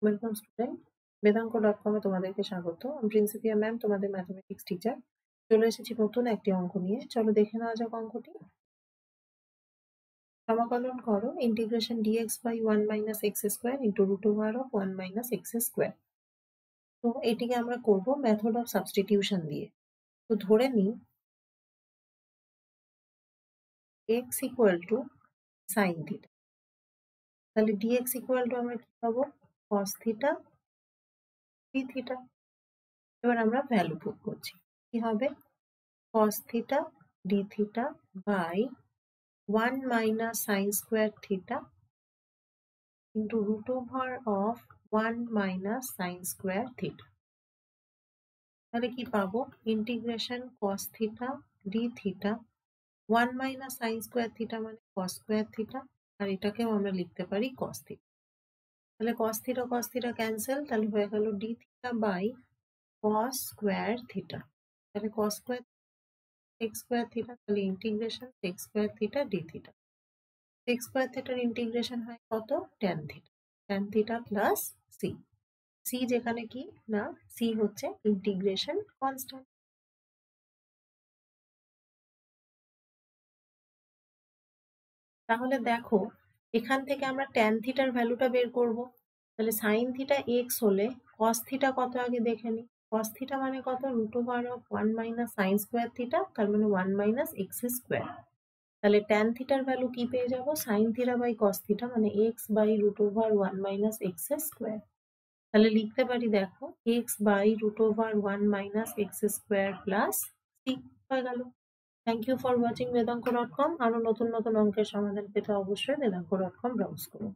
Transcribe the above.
Welcome student, বেদাঙ্ক.com-এ তোমাদেরকে স্বাগত। আমি প্রিন্সিপিয়া ম্যাম, তোমাদের ম্যাথমেটিক্স টিচার। চলে এসেছি নতুন একটি অঙ্ক নিয়ে। চলো দেখে নেওয়া যাক অঙ্কটি। সমাকলন করো integration dx by 1 minus x square into root over of 1 minus x square. তো এটিকে আমরা করব মেথড অফ সাবস্টিটিউশন দিয়ে। তো ধরে নিই x equal to sine theta, তাহলে dx ইকুয়াল টু আমরা কি পাবো? cos theta d theta. এবার আমরা ভ্যালু পুট করছি, কি হবে? cos theta d theta by 1 minus sin square theta into root over of 1 minus sin square theta। তাহলে কি পাবো? Integration cos theta d theta 1 minus sin square theta মানে cos square theta, আর এটাকেও আমরা লিখতে পারি cos theta। তাহলে cos theta cancel, তাহলে হয়ে গেল d theta by cos square theta। তাহলে cos square x square theta, তাহলে integration x square theta d theta। x square theta integration হয় কত? tan theta। tan theta plus c। c যেখানে কি না, c হচ্ছে ইন্টিগ্রেশন কনস্ট্যান্ট। তাহলে দেখো এখান থেকে আমরা tan থিটার ভ্যালুটা বের করব। তাহলে sin থিটা x হলে cos থিটা কত আগে দেখে নিই। cos থিটা মানে কত? Root over of 1 minus sin square theta, তার মানে 1 মাইনাস x স্কয়ার। তাহলে tan থিটার ভ্যালু কি পেয়ে যাব? sin theta by cos theta মানে x by root over 1 minus x square. তাহলে লিখতে পারি দেখো x by root over 1 minus x square plus C হয়ে গেল। থ্যাংক ইউ ফর ওয়াচিং বেদাঙ্ক.com। আরো নতুন নতুন অঙ্কের সমাধান পেতে অবশ্যই বেদাঙ্ক.com ব্রাউজ করুন।